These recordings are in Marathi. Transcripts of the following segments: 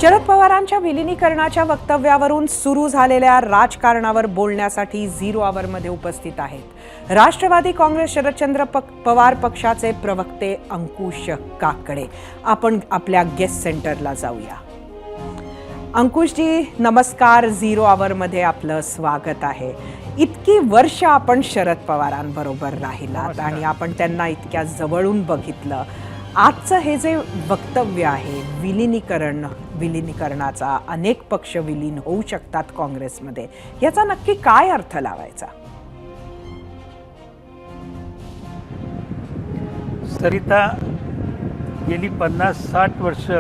शरद पवारांच्या विलीनीकरणाच्या वक्तव्यावरून सुरू झालेल्या राजकारणावर बोलण्यासाठी झिरो आवरमध्ये उपस्थित आहेत राष्ट्रवादी काँग्रेस शरदचंद्र पवार पक्षाचे प्रवक्ते अंकुश काकडे। आपण आपल्या गेस्ट सेंटरला जाऊया। अंकुशजी नमस्कार, झिरो आवरमध्ये आपलं स्वागत आहे। इतकी वर्ष आपण शरद पवारांबरोबर राहिलात आणि आपण त्यांना इतक्या जवळून बघितलं। आजचं हे जे वक्तव्य आहे विलीनीकरणाचा, अनेक पक्ष विलीन होऊ शकतात काँग्रेसमध्ये, याचा नक्की काय अर्थ लावायचा? सरिता गेली 50-60 वर्ष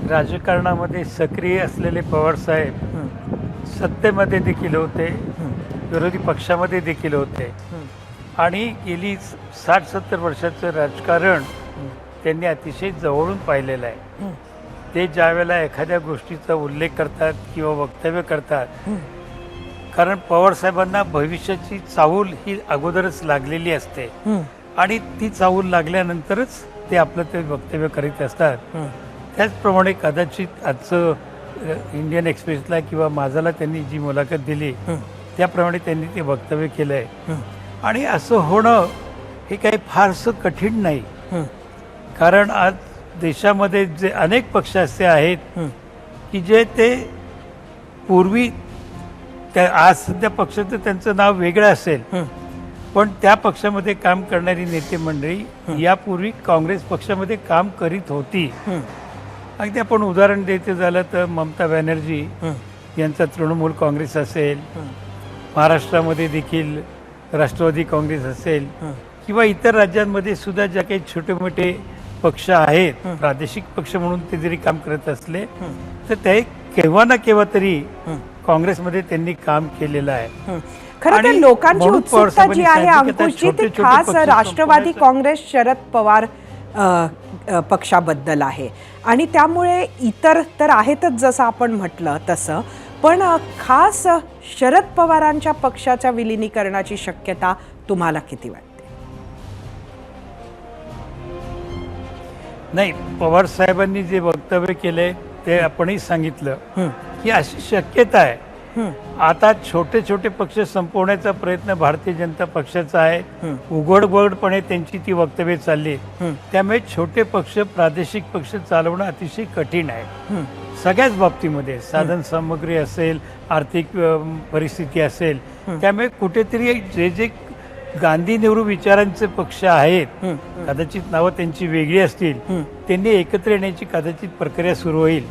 राजकारणामध्ये सक्रिय असलेले पवार साहेब सत्तेमध्ये देखील होते, विरोधी पक्षामध्ये देखील होते आणि गेली 60-70 वर्षाचं राजकारण त्यांनी अतिशय जवळून पाहिलेलं आहे। ते ज्यावेळेला एखाद्या गोष्टीचा उल्लेख करतात किंवा वक्तव्य करतात, कारण पवार साहेबांना भविष्याची चाहूल ही अगोदरच लागलेली असते आणि ती चाहूल लागल्यानंतरच ते आपलं ते वक्तव्य करीत असतात। त्याचप्रमाणे कदाचित आजचं इंडियन एक्सप्रेसला किंवा माझाला त्यांनी जी मुलाखत दिली त्याप्रमाणे त्यांनी ते वक्तव्य केलं आहे आणि असं होणं हे काही फारसं कठीण नाही, कारण आज देशामध्ये जे अनेक पक्ष असे आहेत की जे ते पूर्वी त्या आज सध्या पक्षाचं त्यांचं नाव वेगळं असेल पण त्या पक्षामध्ये काम करणारी नेते मंडळी यापूर्वी काँग्रेस पक्षामध्ये काम करीत होती। अगदी आपण उदाहरण द्यायचं झालं तर ममता बॅनर्जी यांचा तृणमूल काँग्रेस असेल, महाराष्ट्रामध्ये देखील राष्ट्रवादी काँग्रेस असेल किंवा इतर राज्यांमध्ये सुद्धा ज्या काही छोटे मोठे पक्ष आहेत, प्रादेशिक पक्ष म्हणून ते जरी काम करत असले तर ते केव्हा ना केव्हा तरी काँग्रेसमध्ये त्यांनी काम केलेलं आहे। खरं तर लोकांची उत्सुकता जी आहे अंकुशजी, ती खास राष्ट्रवादी काँग्रेस शरद पवार पक्षाबद्दल आहे आणि त्यामुळे इतर तर आहेतच जसं आपण म्हटलं तसं, पण खास शरद पवारांच्या पक्षाच्या विलीनीकरणाची शक्यता तुम्हाला किती वाटते? नाही, पवार साहेबांनी जे वक्तव्य केले ते आपणही सांगितलं की अशी शक्यता आहे। आता छोटे छोटे पक्ष संपवण्याचा प्रयत्न भारतीय जनता पक्षाचा आहे, उघडपणे त्यांची ती वक्तव्य चालली, त्यामुळे छोटे पक्ष प्रादेशिक पक्ष चालवणं अतिशय कठीण आहे सगळ्याच बाबतीमध्ये, साधन सामग्री असेल, आर्थिक परिस्थिती असेल। त्यामुळे कुठेतरी जे जे गांधी नेहरू विचारांचे पक्ष आहेत, कदाचित नावं त्यांची वेगळी असतील, त्यांनी एकत्र येण्याची कदाचित प्रक्रिया सुरू होईल।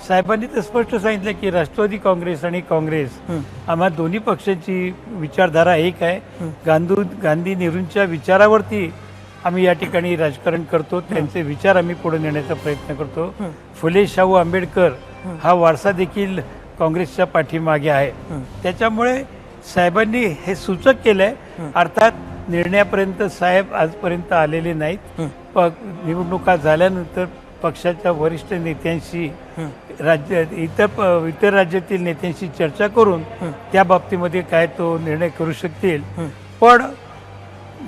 साहेबांनी तर स्पष्ट सांगितलं की राष्ट्रवादी काँग्रेस आणि काँग्रेस आम्हा दोन्ही पक्षांची विचारधारा एक आहे। गांधी नेहरूंच्या विचारावरती आम्ही या ठिकाणी राजकारण करतो, त्यांचे विचार आम्ही पुढे नेण्याचा प्रयत्न करतो। फुले शाहू आंबेडकर हा वारसा देखील काँग्रेसच्या पाठीमागे आहे। त्याच्यामुळे साहेबांनी हे सूचक केलंय, अर्थात निर्णयापर्यंत साहेब आजपर्यंत आलेले नाहीत। निवडणुका झाल्यानंतर पक्षाच्या वरिष्ठ नेत्यांशी इतर राज्यातील नेत्यांशी चर्चा करून त्या बाबतीमध्ये काय तो निर्णय करू शकतील। पण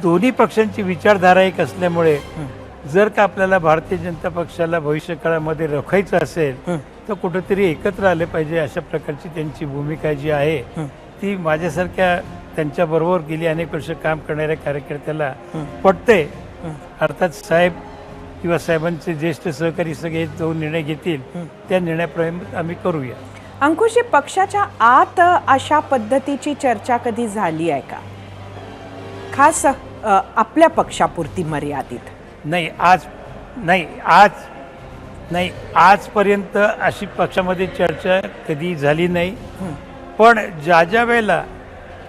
दोन्ही पक्षांची विचारधारा एक असल्यामुळे जर का आपल्याला भारतीय जनता पक्षाला भविष्य काळामध्ये रोखायचं असेल तर कुठेतरी एकत्र आले पाहिजे, अशा प्रकारची त्यांची भूमिका जी आहे ती माझ्यासारख्या त्यांच्याबरोबर गेली अनेक वर्ष काम करणाऱ्या कार्यकर्त्याला पटते। अर्थात साहेब किंवा साहेबांचे ज्येष्ठ सहकारी सगळे जो निर्णय घेतील त्या निर्णयाप्रमाणे आम्ही करूया। अंकुशजी, पक्षाच्या आत अशा पद्धतीची चर्चा कधी झाली आहे का, खास आपल्या पक्षापुरती मर्यादित? नाही, आजपर्यंत अशी पक्षामध्ये चर्चा कधी झाली नाही। पण ज्या वेळेला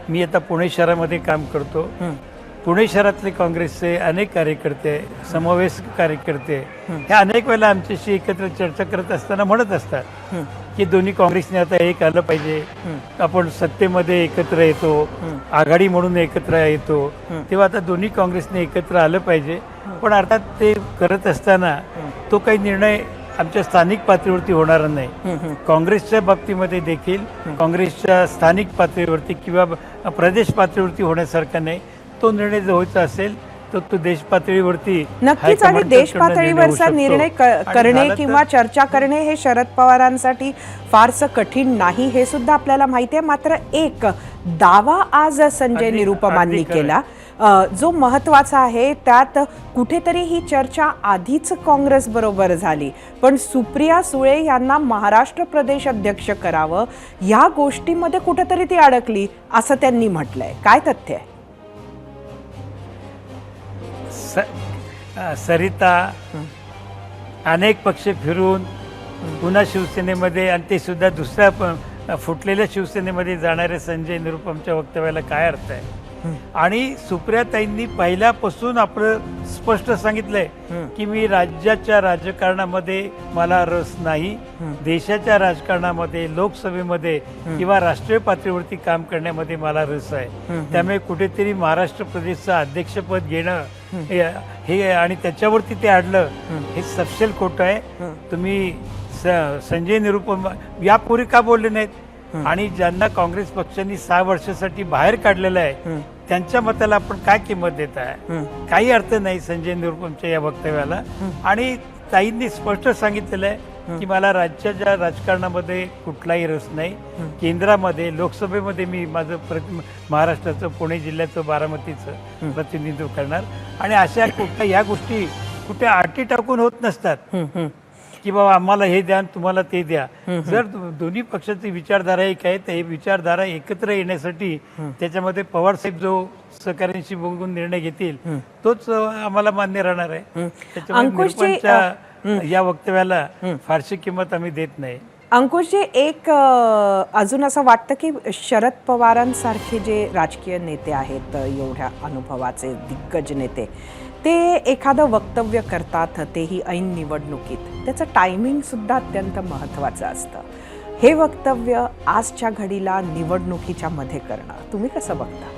मी आता पुणे शहरामध्ये काम करतो, पुणे शहरातले काँग्रेसचे अनेक कार्यकर्ते, समावेश कार्यकर्ते हे अनेक वेळेला आमच्याशी एकत्र चर्चा करत असताना म्हणत असतात की दोन्ही काँग्रेसने आता एक आलं पाहिजे, आपण सत्तेमध्ये एकत्र येतो, आघाडी म्हणून एकत्र येतो, तेव्हा आता दोन्ही काँग्रेसने एकत्र आलं पाहिजे। पण अर्थात ते करत असताना तो काही निर्णय आमच्या स्थानिक पातळीवरती होणार नाही। काँग्रेसच्या बाबतीमध्ये देखील काँग्रेसच्या स्थानिक पातळीवरती किंवा प्रदेश पातळीवरती होण्यासारखा नाही, तो निर्णय जो व्हायचा असेल तो देश पातळीवरती नक्कीच. आणि हायकमांडकडनं देश निर्णय पातळीवरचा होऊ शकतो. निर्णय आणि करणे झालं तर- किंवा चर्चा करणे हे शरद पवारांसाठी फारसं कठीण नाही हे सुद्धा आपल्याला माहिती आहे. मात्र एक दावा आज संजय अगदी- निरुपमांनी अगदी खरं. केला जो महत्वाचा आहे. त्यात कुठेतरी ही चर्चा आधीच काँग्रेस बरोबर झाली, पण सुप्रिया सुळे यांना महाराष्ट्र प्रदेश अध्यक्ष करावं या गोष्टीमध्ये कुठेतरी ती अडकली असं त्यांनी म्हटलंय. काय तथ्य आहे? सरिता अनेक पक्ष फिरून पुन्हा शिवसेनेमध्ये आणि ते सुद्धा दुसऱ्या फुटलेल्या शिवसेनेमध्ये जाणारे संजय निरुपमच्या वक्तव्याला काय अर्थ आहे? आणि सुप्रियाताईंनी पहिल्यापासून आपलं स्पष्ट सांगितलंय की मी राज्याच्या राजकारणामध्ये मला रस नाही, देशाच्या राजकारणामध्ये, लोकसभेमध्ये किंवा राष्ट्रीय पातळीवरती काम करण्यामध्ये मला रस आहे. त्यामुळे कुठेतरी महाराष्ट्र प्रदेशचं अध्यक्षपद घेणं हे आणि त्याच्यावरती ते अडलं हे सपशेल खोटं आहे. तुम्ही संजय निरुपम यापूर्वी का बोलले नाहीत? आणि ज्यांना काँग्रेस पक्षांनी 6 वर्षासाठी बाहेर काढलेलं आहे त्यांच्या मताला आपण काय किंमत देत आहे? काही अर्थ नाही संजय निरुपमच्या या वक्तव्याला. आणि ताईंनी स्पष्ट सांगितलेलं आहे की मला राज्याच्या राजकारणामध्ये कुठलाही रस नाही. केंद्रामध्ये लोकसभेमध्ये मी माझं महाराष्ट्राचं, पुणे जिल्ह्याचं, बारामतीचं प्रतिनिधित्व करणार. आणि अशा कुठल्या या गोष्टी कुठे आटी टाकून होत नसतात की बाबा आम्हाला हे द्या तुम्हाला ते द्या. जर दोन्ही पक्षाची विचारधारा एक आहे तर हे विचारधारा एकत्र येण्यासाठी त्याच्यामध्ये पवार साहेब जो सहकार्यांशी बघून निर्णय घेतील तोच आम्हाला मान्य राहणार आहे. त्याच्यामुळे निरुपमच्या या वक्तव्याला फारशी किंमत आम्ही देत नाही. अंकुशजी, एक अजून असं वाटतं की शरद पवारांसारखे जे राजकीय नेते आहेत, एवढ्या अनुभवाचे दिग्गज नेते, ते एखादं वक्तव्य करतात, तेही ऐन निवडणुकीत, त्याचं टायमिंग सुद्धा अत्यंत महत्त्वाचं असतं. हे वक्तव्य आजच्या घडीला निवडणुकीच्या मध्ये करणं तुम्ही कसं बघता?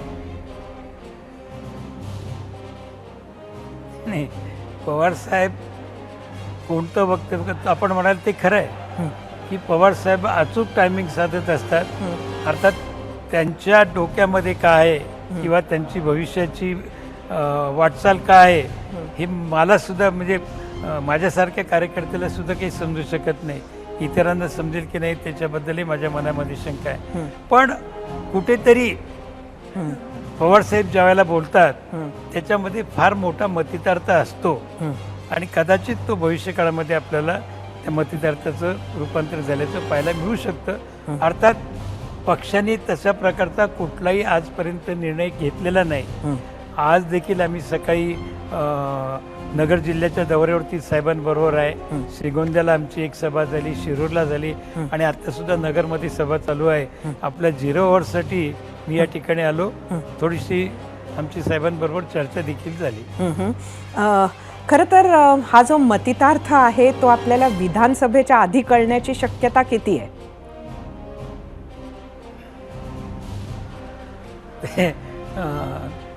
नाही, पवार साहेब कोणतं वक्तव्य आपण म्हणाल ते खरं आहे की पवार साहेब अचूक टायमिंग साधत असतात. अर्थात त्यांच्या डोक्यामध्ये काय आहे किंवा त्यांची भविष्याची वाटचाल काय आहे हे मला सुद्धा म्हणजे माझ्यासारख्या कार्यकर्त्याला सुद्धा काही समजू शकत नाही. इतरांना समजेल की नाही त्याच्याबद्दलही माझ्या मनामध्ये शंका आहे. पण कुठेतरी पवारसाहेब ज्यावेळेला बोलतात त्याच्यामध्ये फार मोठा मतितार्थ असतो आणि कदाचित तो भविष्यकाळामध्ये आपल्याला त्या मतितार्थाचं रूपांतर झाल्याचं पाहायला मिळू शकतं. अर्थात पक्षाने तशा प्रकारचा कुठलाही आजपर्यंत निर्णय घेतलेला नाही. आज देखील आम्ही सकाळी नगर जिल्ह्याच्या दौऱ्यावरती साहेबांबरोबर आहे. श्रीगोंद्याला आमची एक सभा झाली, शिरूरला झाली आणि आता सुद्धा नगरमध्ये सभा चालू आहे. आपल्या 0 अवरसाठी मी या ठिकाणी आलो. थोडीशी आमची साहेबांबरोबर चर्चा देखील झाली. खरं तर हा जो मतितार्थ आहे तो आपल्याला विधानसभेच्या आधी कळण्याची शक्यता किती आहे?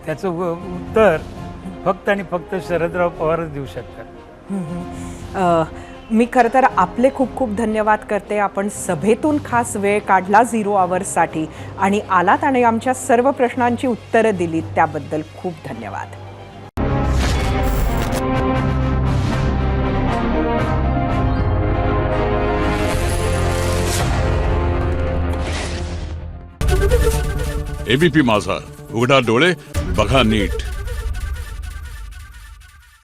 त्याचं उत्तर फक्त आणि फक्त शरदराव पवारच देऊ शकतात. मी खरं तर आपले खूप खूप धन्यवाद करते. आपण सभेतून खास वेळ काढला 0 अवर्ससाठी आणि आलात आणि आमच्या सर्व प्रश्नांची उत्तरं दिलीत त्याबद्दल खूप धन्यवाद. एबीपी माझा, उघडा डोळे बघा नीट.